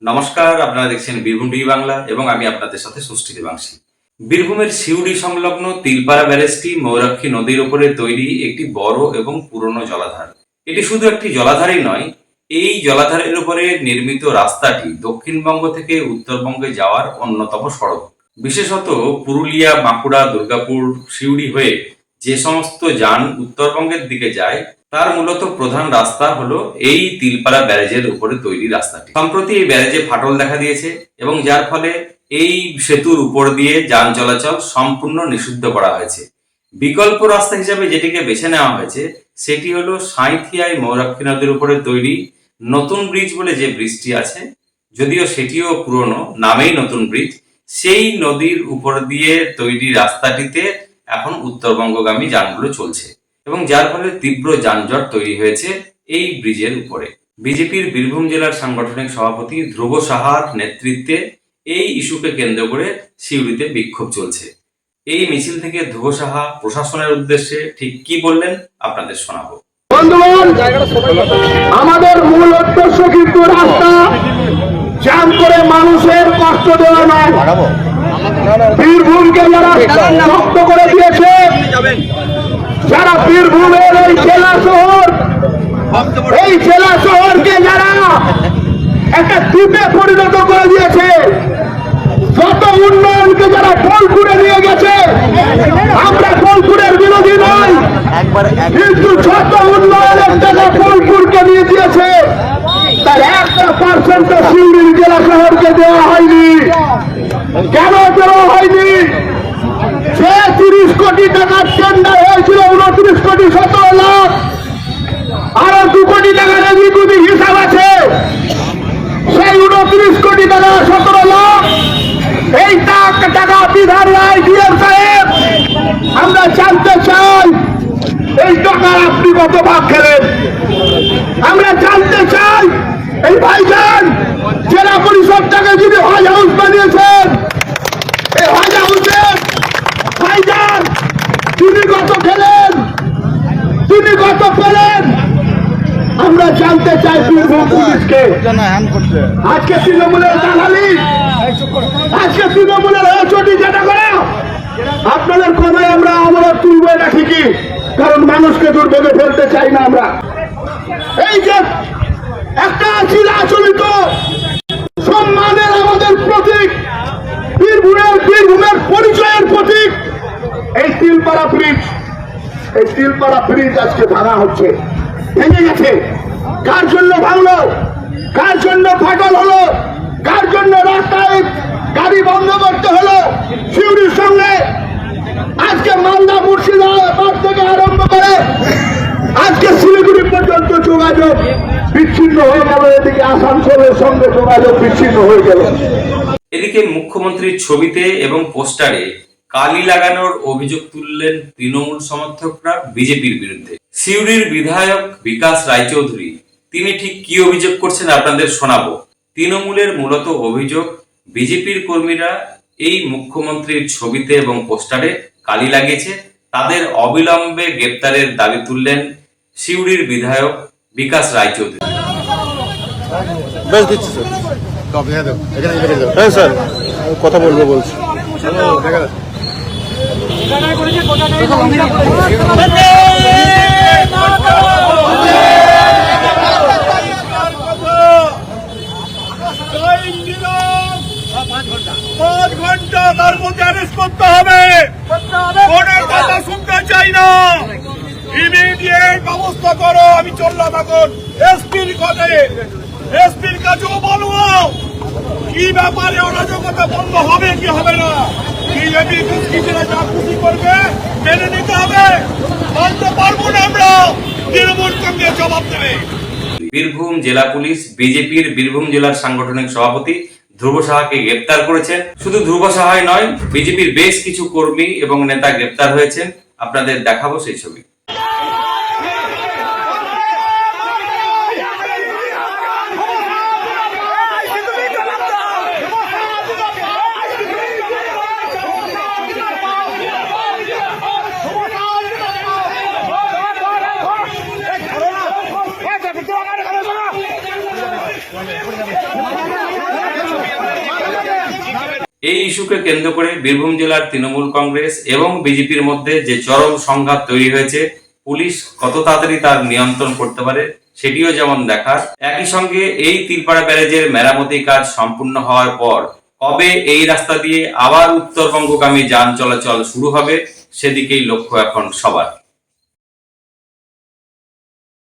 নমস্কার, আপনারা দেখছেন বীরভূম টিভি বাংলা এবং আমি আপনাদের সাথে সুষ্ঠি দেবাংশী। বীরভূমের সিউড়ি সংলগ্ন তিলপাড়া ব্যারেজটি ময়ূরাক্ষী নদীর উপরে তৈরি একটি বড় এবং পুরনো জলাধার। এটি শুধু একটি জলাধারই নয়, এই জলাধারের উপরে নির্মিত রাস্তাটি দক্ষিণবঙ্গ থেকে উত্তরবঙ্গে যাওয়ার অন্যতম সড়ক। বিশেষত পুরুলিয়া, বাঁকুড়া, দুর্গাপুর, সিউড়ি হয়ে যে সমস্ত যান উত্তরবঙ্গের দিকে যায় তার মূলত প্রধান রাস্তা হলো এই তিলপাড়া ব্যারেজের উপরে তৈরি রাস্তাটি। সম্প্রতি এই ব্যারেজে ফাটল দেখা দিয়েছে এবং যার ফলে এই সেতুর উপর দিয়ে যান চলাচল সম্পূর্ণ নিষিদ্ধ করা হয়েছে। বিকল্প রাস্তা হিসাবে যেটিকে বেছে নেওয়া হয়েছে সেটি হলো সাঁইথিয়ায় ময়ূরাক্ষী নদীর উপরে তৈরি নতুন ব্রিজ বলে যে ব্রিজটি আছে, যদিও সেটিও পুরনো, নামেই নতুন ব্রিজ। সেই নদীর উপর দিয়ে তৈরি রাস্তাটিতে এখন উত্তরবঙ্গগামী যানগুলো চলছে এবং যার ফলে তীব্র যানজট তৈরি হয়েছে এই ব্রিজের উপরে। বিজেপির বীরভূম জেলার সাংগঠনিক সভাপতি ধ্রুব সাহার নেতৃত্বে এই ইস্যুকে কেন্দ্র করে সিউড়িতে বিক্ষোভ চলছে। এই মিছিল থেকে ধ্রুব সাহা প্রশাসনের উদ্দেশ্যে ঠিক কি বললেন আপনাদের শোনাবো। বন্ধুগণ, আমাদের মূল উদ্দেশ্য কিন্তু রাস্তা জ্যাম করে মানুষের কষ্ট দেওয়া নয়। বীরভূমকে যারা শক্ত করে দিয়েছে, যারা বীরভূমের এই জেলা শহরকে যারা একটা দ্বীপে পরিণত করে দিয়েছে, যত উন্নয়নকে যারা বোলপুরে নিয়ে গেছে, আমরা বোলপুরের বিরোধী নই, কিন্তু যত উন্নয়নের টাকা বোলপুরকে নিয়ে দিয়েছে তার 1% সিউড়ির জেলা শহরকে দেওয়া হয়নি। কেন দেওয়া হয়নি? যে 30 কোটি টাকার টেন্ডার হয়েছিল 29 কোটি 17 লাখ, আরো 2 কোটি টাকার এদিক হিসাব আছে। সেই 29 কোটি টাকা 17 লাখ এই টাকা বিধান রায় ডিএম সাহেব, আমরা জানতে চাই এই টাকার আপনি কত ভাগ খেলেন। আমরা জানতে চাই এই ভাইজান জেলা পরিষদটাকে যদি হজ হাউস বানিয়েছেন, এই হজ হাউসের ভাইজান তিনি কত খেলেন, তিনি কত পেলেন, আমরা জানতে চাই বীরভূম পুলিশকে। আজকে তৃণমূলের দালালি, আজকে তৃণমূলের চটি যেটা করে আপনাদের কথায় আমরা তুলবে না ঠিকই, কারণ মানুষকে দুর্ভোগে ফেলতে চাই না আমরা। এই যে একটা চিরাচরিত সম্মানের আমাদের প্রতীক, বীরভূমের পরিচয়ের প্রতীক এই তিলপাড়া ব্রিজ, এই তিলপাড়া ব্রিজ আজকে ভাঙা হচ্ছে, ভেঙে গেছে। কার জন্য ভাঙলো, কার জন্য ফাটল হলো, কার জন্য রাস্তায় গাড়ি বন্ধ করতে হলো? সিউড়ির সঙ্গে আজকে মালদা, মুর্শিদাবাদ থেকে আরম্ভ করে আজকে শিলিগুড়ি পর্যন্ত যোগাযোগ বিচ্ছিন্ন হয়ে গেল, এদিকে আসানসোলের সঙ্গে যোগাযোগ বিচ্ছিন্ন হয়ে গেল। এদিকে মুখ্যমন্ত্রীর ছবিতে এবং পোস্টারে কালি লাগানোর অভিযোগ তুললেন তৃণমূল সমর্থকরা বিজেপির বিরুদ্ধে। সিউড়ির বিধায়ক বিকাশ রায়চৌধুরী তিনি ঠিক কি অভিযোগ করছেন আপনাদের শোনাবো। তৃণমূলের মূলত অভিযোগ, বিজেপির কর্মীরা এই মুখ্যমন্ত্রীর ছবিতে এবং পোস্টারে কালি লাগিয়েছে, তাদের অবিলম্বে গ্রেপ্তারের দাবি তুললেন সিউড়ির বিধায়ক বিকাশ রায়চৌধুরী। হ্যাঁ স্যার, কথা বলবো বলছি। পাঁচ ঘন্টা তার মধ্যে অ্যারেস্ট করতে হবে, কোনো কথা শুনতে চাই না, ইমিডিয়েট ব্যবস্থা করো। আমি চললাম এখন এসপির কথায়, এসপির কাছেও বলবো কি ব্যাপারে অরাজকতা বন্ধ হবে কি হবে না, বিজেপি দুষ্কৃতীরা যা খুশি করবে মেনে নিতে হবে, মানতে পারবো না আমরা, তৃণমূল কংগ্রেস জবাব দেবে। বীরভূম জেলা পুলিশ বিজেপির বীরভূম জেলার সাংগঠনিক সভাপতি ধ্রুব সাহাকে গ্রেপ্তার করেছেন। শুধু ধ্রুব সাহাই নয়, বিজেপির বেশ কিছু কর্মী এবং নেতা গ্রেপ্তার হয়েছেন। আপনাদের দেখাবো সেই ছবি। Hey! এই ইস্যুকে কেন্দ্র করে বীরভূম জেলার তৃণমূল কংগ্রেস এবং বিজেপির মধ্যে যে চরম সংঘাত তৈরি হয়েছে, পুলিশ কত তাড়াতাড়ি তার নিয়ন্ত্রণ করতে পারে সেটিও যেমন দেখার। একই সঙ্গে এই তিলপাড়া ব্যারেজের মেরামতি কাজ সম্পূর্ণ হওয়ার পর কবে এই রাস্তা দিয়ে আবার উত্তরবঙ্গগামী যান চলাচল শুরু হবে সেদিকেই লক্ষ্য এখন সবার।